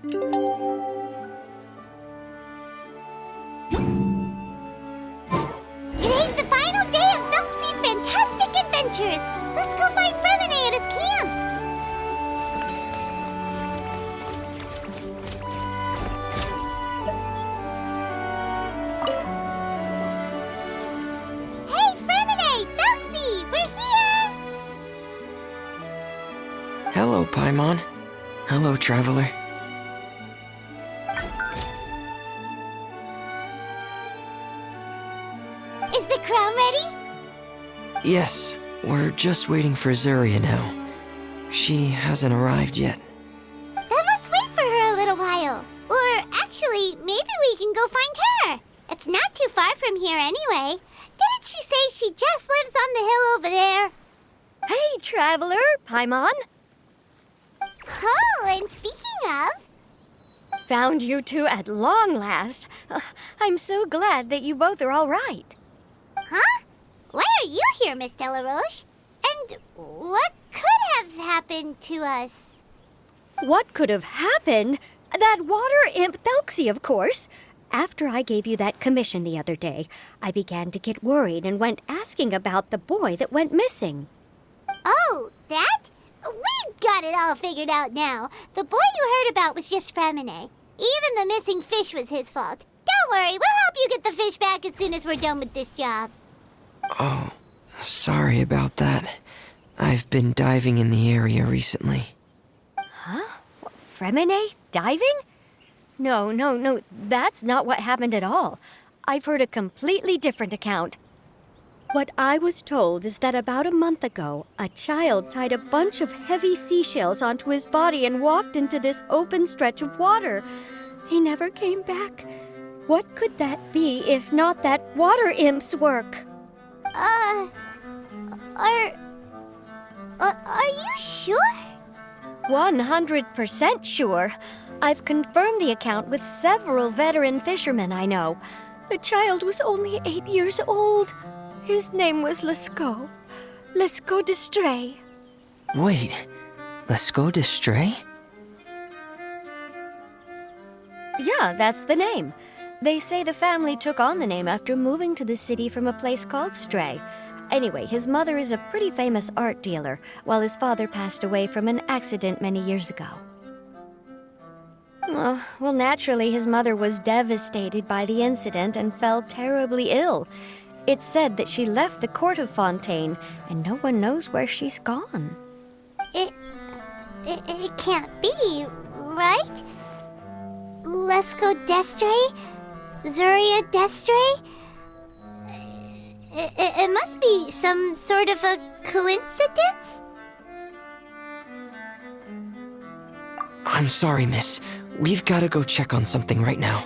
Today's the final day of Thelxie's fantastic adventures. Let's go find Fremine at his camp. Hey, Fremine! Thelxie! We're here! Hello, Paimon. Hello, traveler. Is the crown ready? Yes, we're just waiting for Zuria now. She hasn't arrived yet. Then let's wait for her a little while. Or actually, maybe we can go find her. It's not too far from here anyway. Didn't she say she just lives on the hill over there? Hey, traveler, Paimon. Oh, and speaking of... Found you two at long last. I'm so glad that you both are all right. Huh? Why are you here, Miss Delaroche? And what could have happened to us? What could have happened? That water imp Thelxie, of course. After I gave you that commission the other day, I began to get worried and went asking about the boy that went missing. Oh, that? We've got it all figured out now. The boy you heard about was just Fremine. Even the missing fish was his fault. Don't worry, we'll help you get the fish back as soon as we're done with this job. Oh, sorry about that. I've been diving in the area recently. Huh? Fremine? Diving? No, that's not what happened at all. I've heard a completely different account. What I was told is that about a month ago, a child tied a bunch of heavy seashells onto his body and walked into this open stretch of water. He never came back. What could that be if not that water imp's work? Are you sure? 100% sure. I've confirmed the account with several veteran fishermen I know. The child was only 8 years old. His name was Lescaut. Lescaut d'Estray. Wait, Lescaut d'Estray? Yeah, that's the name. They say the family took on the name after moving to the city from a place called Stray. Anyway, his mother is a pretty famous art dealer, while his father passed away from an accident many years ago. Oh, well, naturally, his mother was devastated by the incident and fell terribly ill. It's said that she left the court of Fontaine, and no one knows where she's gone. It can't be, right? Lescaut d'Estray? Zuria d'Estray? It must be some sort of a coincidence? I'm sorry, miss. We've got to go check on something right now.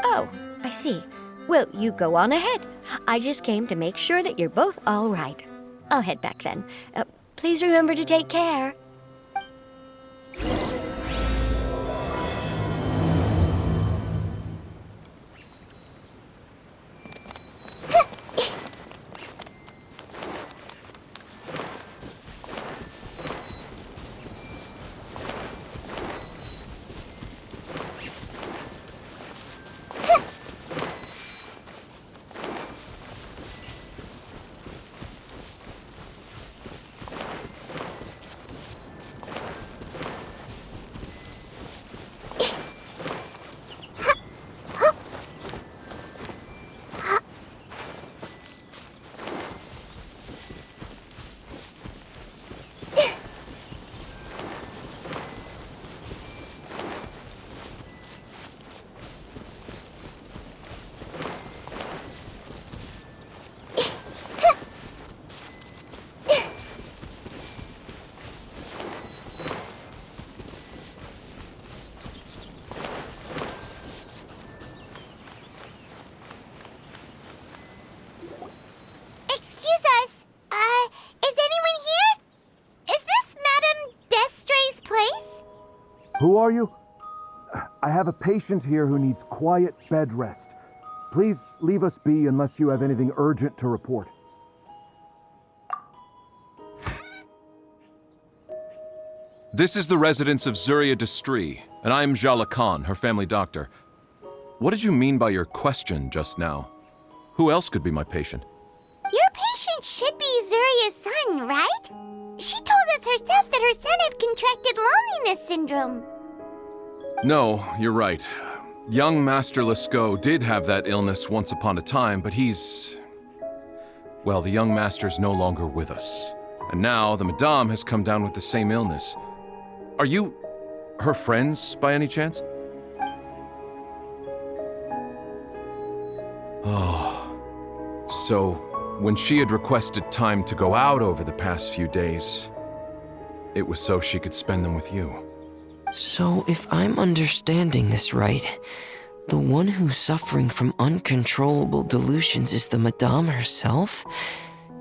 Oh, I see. Well, you go on ahead. I just came to make sure that you're both all right. I'll head back then. Please remember to take care. Who are you? I have a patient here who needs quiet bed rest. Please leave us be unless you have anything urgent to report. This is the residence of Zuria Destri, and I'm Jala Khan, her family doctor. What did you mean by your question just now? Who else could be my patient? Your patient should be Zuria's son, right? She told us herself that her son had contracted loneliness syndrome. No, you're right. Young Master Lescaut did have that illness once upon a time, but well, the young master's no longer with us. And now the Madame has come down with the same illness. Are you her friends by any chance? Oh, so when she had requested time to go out over the past few days, it was so she could spend them with you. So, if I'm understanding this right, the one who's suffering from uncontrollable delusions is the Madame herself?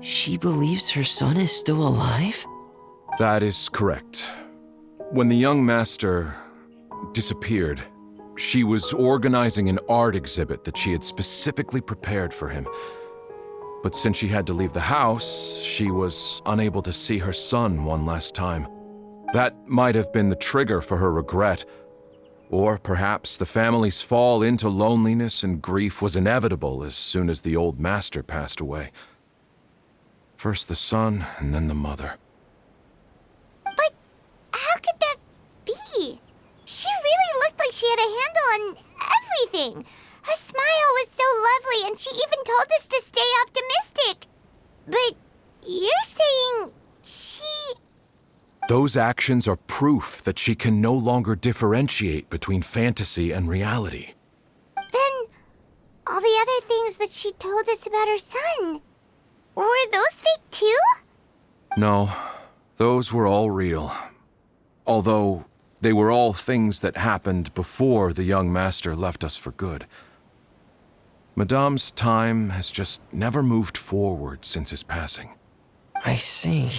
She believes her son is still alive? That is correct. When the young master disappeared, she was organizing an art exhibit that she had specifically prepared for him. But since she had to leave the house, she was unable to see her son one last time. That might have been the trigger for her regret. Or perhaps the family's fall into loneliness and grief was inevitable as soon as the old master passed away. First the son, and then the mother. But how could that be? She really looked like she had a handle on everything. Her smile was so lovely, and she even told us to stay optimistic. But you're saying she... Those actions are proof that she can no longer differentiate between fantasy and reality. Then all the other things that she told us about her son, were those fake too? No, those were all real. Although they were all things that happened before the young master left us for good. Madame's time has just never moved forward since his passing. I see.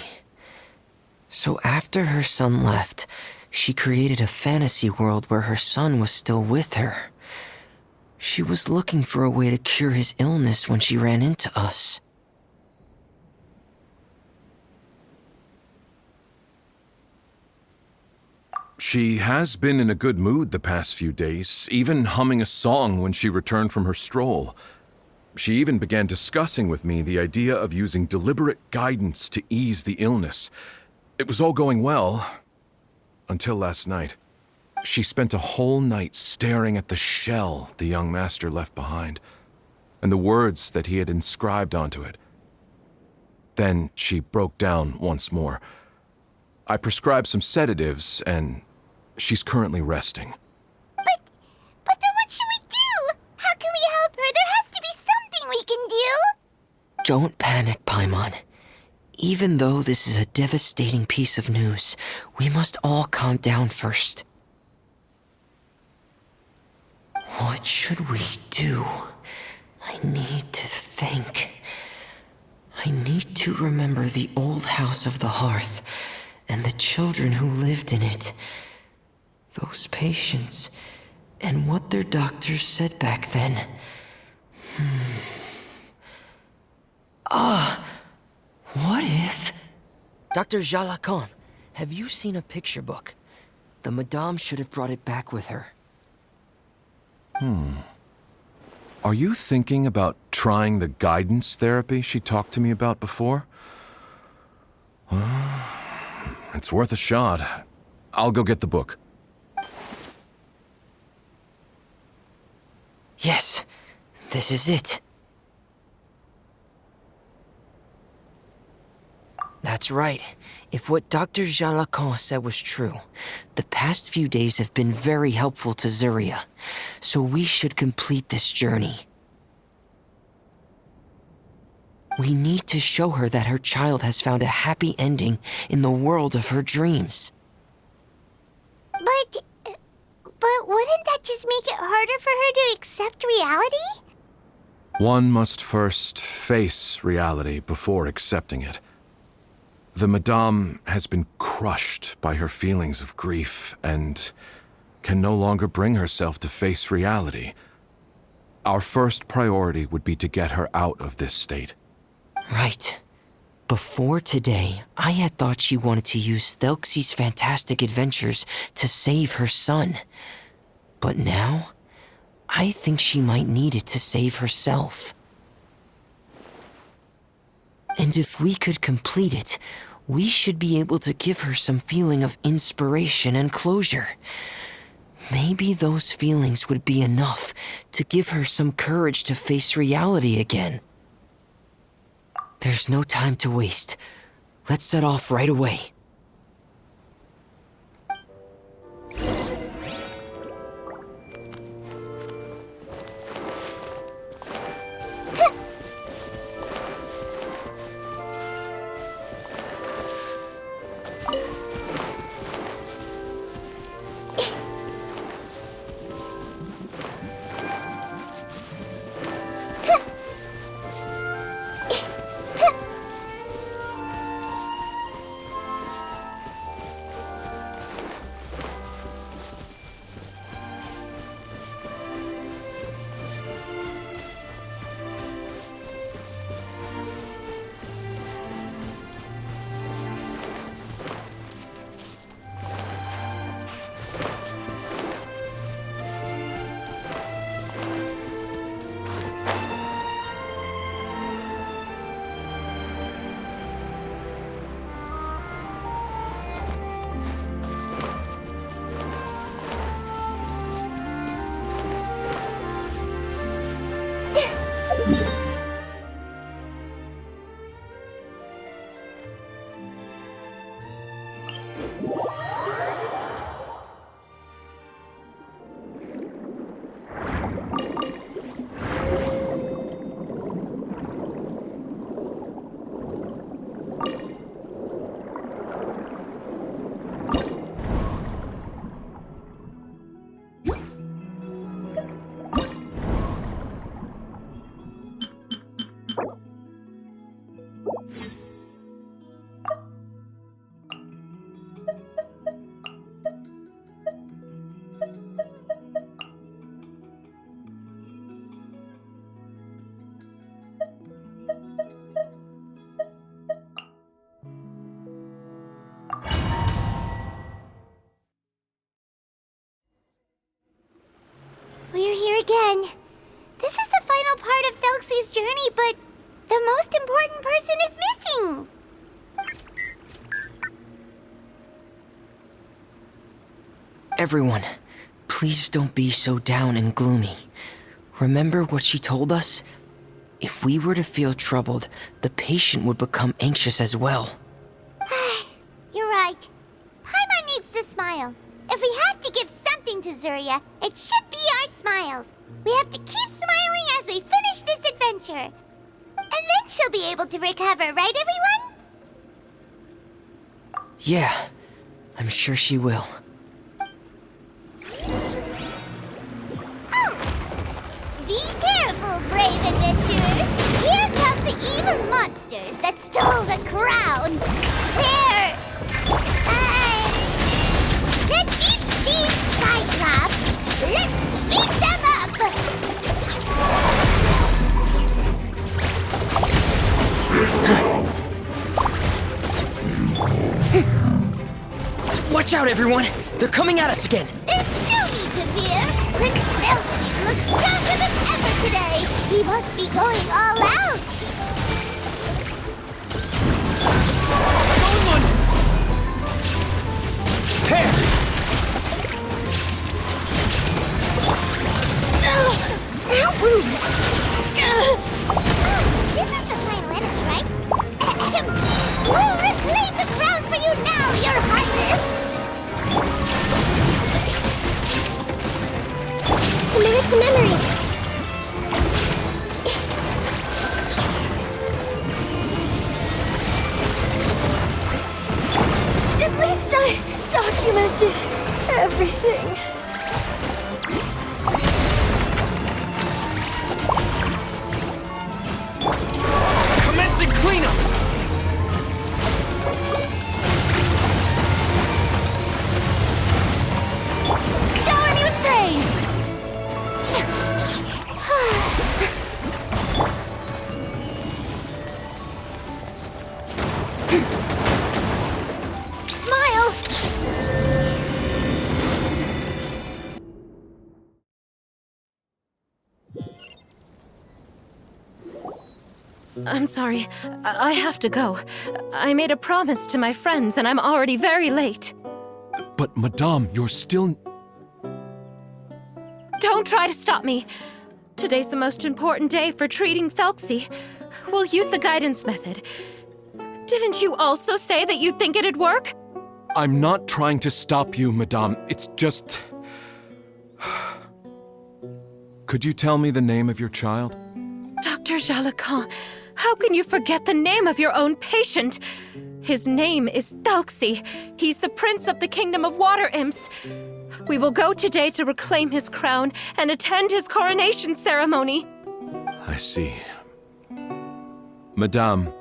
So after her son left, she created a fantasy world where her son was still with her. She was looking for a way to cure his illness when she ran into us. She has been in a good mood the past few days, even humming a song when she returned from her stroll. She even began discussing with me the idea of using deliberate guidance to ease the illness. It was all going well, until last night. She spent a whole night staring at the shell the young master left behind, and the words that he had inscribed onto it. Then she broke down once more. I prescribed some sedatives, and she's currently resting. But then what should we do? How can we help her? There has to be something we can do. Don't panic, Paimon. Even though this is a devastating piece of news, we must all calm down first. What should we do? I need to think. I need to remember the old house of the hearth and the children who lived in it. Those patients, and what their doctors said back then. What if... Dr. Jalakon, have you seen a picture book? The Madame should have brought it back with her. Are you thinking about trying the guidance therapy she talked to me about before? It's worth a shot. I'll go get the book. Yes, this is it. That's right. If what Dr. Jean Lacan said was true, the past few days have been very helpful to Zuria, so we should complete this journey. We need to show her that her child has found a happy ending in the world of her dreams. But wouldn't that just make it harder for her to accept reality? One must first face reality before accepting it. The Madame has been crushed by her feelings of grief and can no longer bring herself to face reality. Our first priority would be to get her out of this state. Right. Before today, I had thought she wanted to use Thelxie's fantastic adventures to save her son. But now, I think she might need it to save herself. And if we could complete it, we should be able to give her some feeling of inspiration and closure. Maybe those feelings would be enough to give her some courage to face reality again. There's no time to waste. Let's set off right away. We're here again. This is the final part of Thelxie's journey, but the most important person is missing. Everyone, please don't be so down and gloomy. Remember what she told us? If we were to feel troubled, the patient would become anxious as well. You're right. Paimon needs to smile. If we have to give something to Zuria, it should be our smiles. We have to keep smiling as we finish this adventure. And then she'll be able to recover, right, everyone? Yeah, I'm sure she will. Be careful, brave adventurers! Here come the evil monsters that stole the crown! They're... Let's eat these Cyclops! Let's beat them up! Watch out, everyone! They're coming at us again! There's no need to fear! Prince Thelxie looks stronger than ever today! He must be going all out! This is the final enemy, right? We'll reclaim the crown for you now, Your Highness! Commit it to memory! At least I documented everything. Commencing cleanup! Shower me with praise! I'm sorry. I have to go. I made a promise to my friends, and I'm already very late. But, Madame, you're still... Don't try to stop me. Today's the most important day for treating Thelxie. We'll use the guidance method. Didn't you also say that you'd think it'd work? I'm not trying to stop you, Madame. It's just... Could you tell me the name of your child? Dr. Jalacan, how can you forget the name of your own patient? His name is Thelxie. He's the prince of the kingdom of water imps. We will go today to reclaim his crown and attend his coronation ceremony. I see. Madame,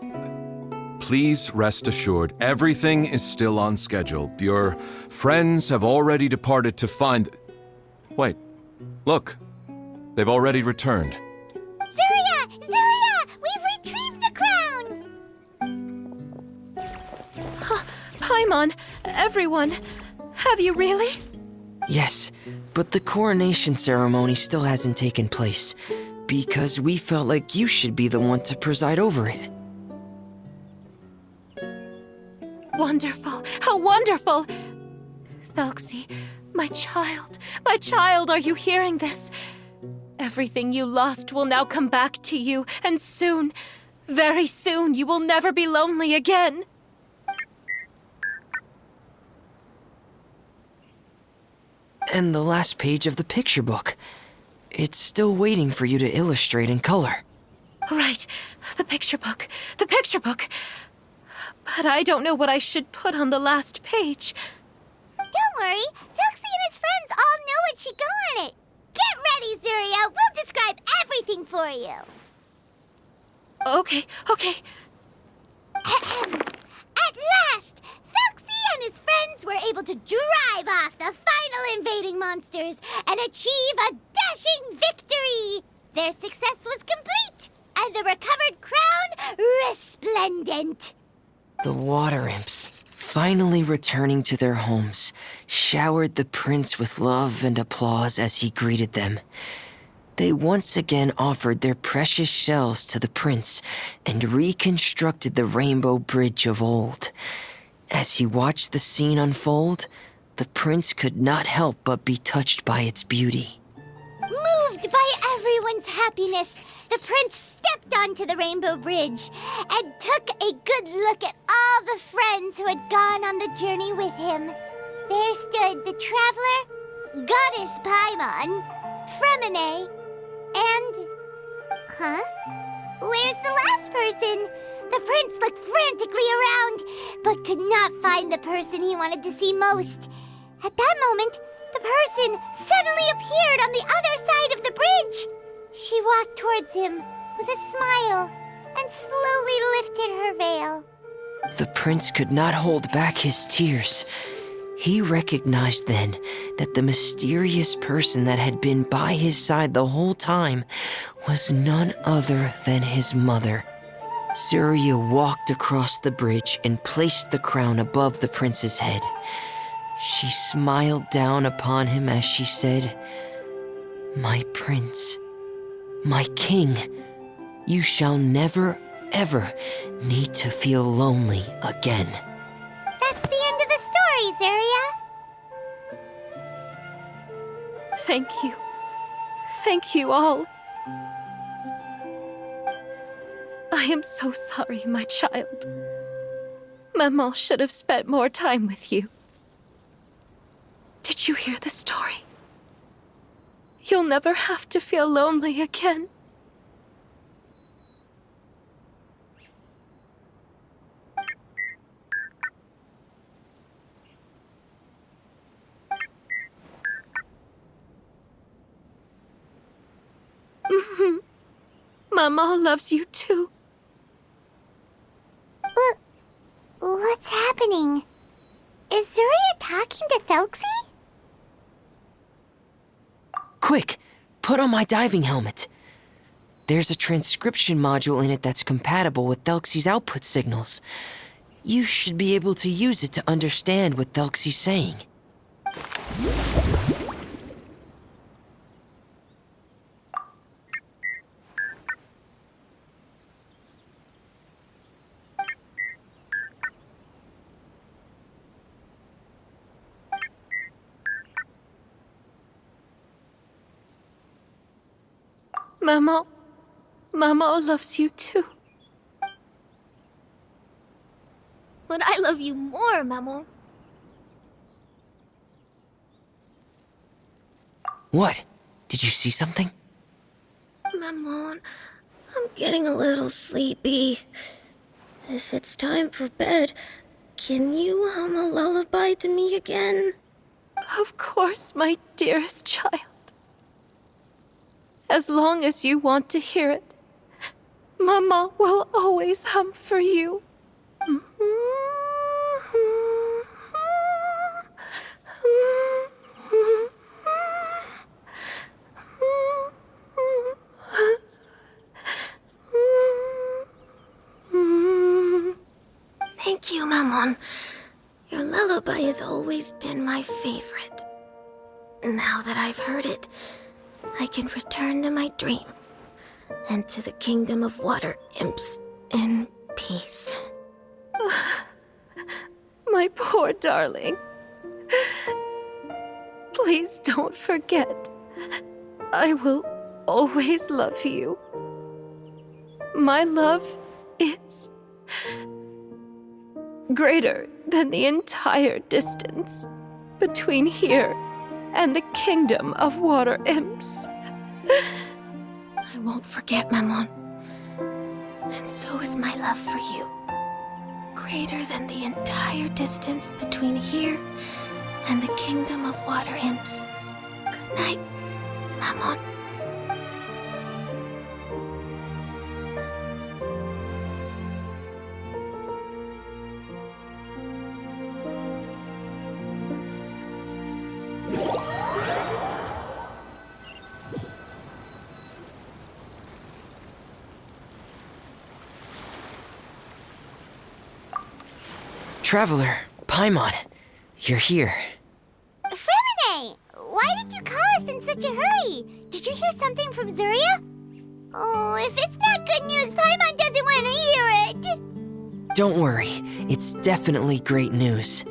please rest assured, everything is still on schedule. Your friends have already departed to find... Wait, look. They've already returned. Zuria! Zuria! We've retrieved the crown! Paimon, everyone, have you really? Yes, but the coronation ceremony still hasn't taken place, because we felt like you should be the one to preside over it. Wonderful! How wonderful! Thelxie, my child, are you hearing this? Everything you lost will now come back to you, and soon, very soon, you will never be lonely again. And the last page of the picture book. It's still waiting for you to illustrate in color. Right, the picture book. But I don't know what I should put on the last page. Don't worry, Thelxie and his friends all know what should go on it. Get ready, Zuria. We'll describe everything for you. Okay. At last, Thelxie and his friends were able to drive off the final invading monsters and achieve a dashing victory. Their success was complete, and the recovered crown resplendent. The water imps, finally returning to their homes, showered the prince with love and applause as he greeted them. They once again offered their precious shells to the prince and reconstructed the rainbow bridge of old. As he watched the scene unfold, the prince could not help but be touched by its beauty. Moved by everyone's happiness, the prince stepped onto the rainbow bridge and took a good look at all the friends who had gone on the journey with him. There stood the traveler, Goddess Paimon, Fremine, and... Where's the last person? The prince looked frantically around, but could not find the person he wanted to see most. At that moment, the person suddenly appeared on the other side of the bridge. She walked towards him with a smile and slowly lifted her veil. The prince could not hold back his tears. He recognized then that the mysterious person that had been by his side the whole time was none other than his mother. Zuria walked across the bridge and placed the crown above the prince's head. She smiled down upon him as she said, "My prince, my king, you shall never, ever need to feel lonely again." That's the end of the story, Zuria. Thank you. Thank you all. I am so sorry, my child. Maman should have spent more time with you. Did you hear the story? You'll never have to feel lonely again. Mama loves you too. What's happening? Is Zuria talking to Thelxie? Quick, put on my diving helmet. There's a transcription module in it that's compatible with Thelxie's output signals. You should be able to use it to understand what Thelxie's saying. Maman. Maman loves you too. But I love you more, Maman. What? Did you see something? Maman, I'm getting a little sleepy. If it's time for bed, can you hum a lullaby to me again? Of course, my dearest child. As long as you want to hear it, Mama will always hum for you. Thank you, Maman. Your lullaby has always been my favorite. Now that I've heard it, I can return to my dream and to the kingdom of water imps in peace. My poor darling. Please don't forget. I will always love you. My love is greater than the entire distance between here and the kingdom of water imps. I won't forget, Maman. And so is my love for you. Greater than the entire distance between here and the kingdom of water imps. Good night, Maman. Traveler, Paimon, you're here. Fremine! Why did you call us in such a hurry? Did you hear something from Zuria? Oh, if it's not good news, Paimon doesn't want to hear it! Don't worry, it's definitely great news.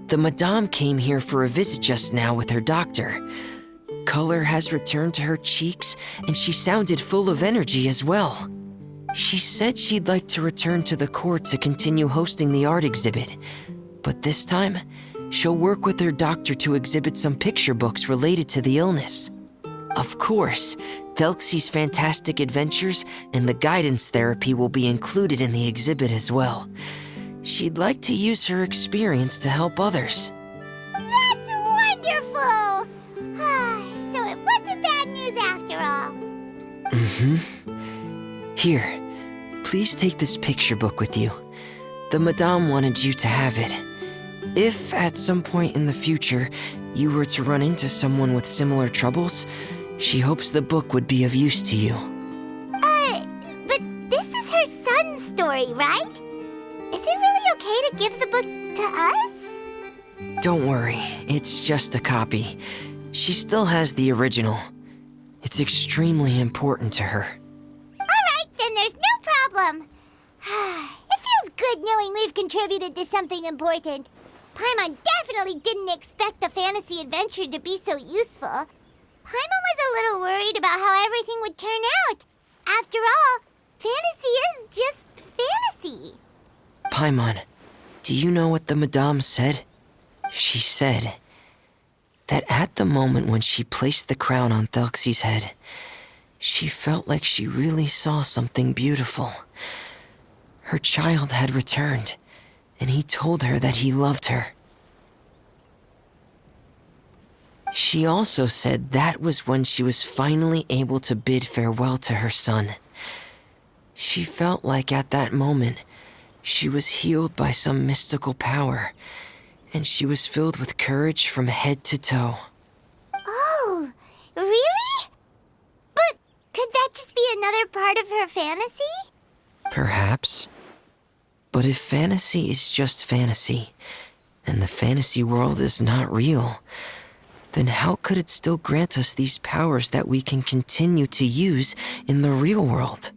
The Madame came here for a visit just now with her doctor. Color has returned to her cheeks, and she sounded full of energy as well. She said she'd like to return to the court to continue hosting the art exhibit. But this time, she'll work with her doctor to exhibit some picture books related to the illness. Of course, Thelxie's fantastic adventures and the guidance therapy will be included in the exhibit as well. She'd like to use her experience to help others. That's wonderful! So it wasn't bad news after all. Here, please take this picture book with you. The Madame wanted you to have it. If at some point in the future you were to run into someone with similar troubles, she hopes the book would be of use to you. But this is her son's story, right? Is it really okay to give the book to us? Don't worry, it's just a copy. She still has the original. It's extremely important to her. Alright, then there's no problem. It feels good knowing we've contributed to something important. Paimon definitely didn't expect the fantasy adventure to be so useful. Paimon was a little worried about how everything would turn out. After all, fantasy is just fantasy. Paimon, do you know what the Madame said? She said that at the moment when she placed the crown on Thelxie's head, she felt like she really saw something beautiful. Her child had returned, and he told her that he loved her. She also said that was when she was finally able to bid farewell to her son. She felt like at that moment, she was healed by some mystical power, and she was filled with courage from head to toe. Oh, really? But could that just be another part of her fantasy? Perhaps. But if fantasy is just fantasy, and the fantasy world is not real, then how could it still grant us these powers that we can continue to use in the real world?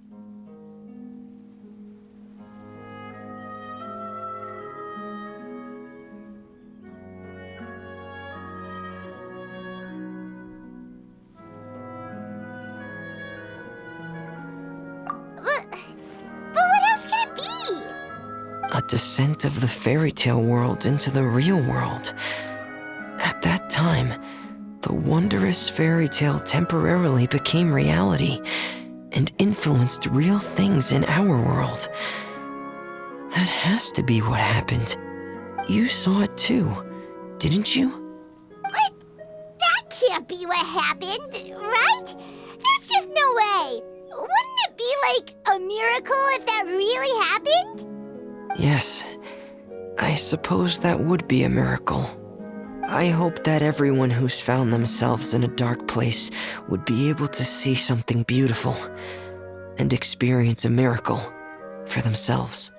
A descent of the fairy tale world into the real world. At that time, the wondrous fairy tale temporarily became reality and influenced real things in our world. That has to be what happened. You saw it too, didn't you? What? That can't be what happened, right? There's just no way. Wouldn't it be like a miracle if that really happened? Yes, I suppose that would be a miracle. I hope that everyone who's found themselves in a dark place would be able to see something beautiful and experience a miracle for themselves.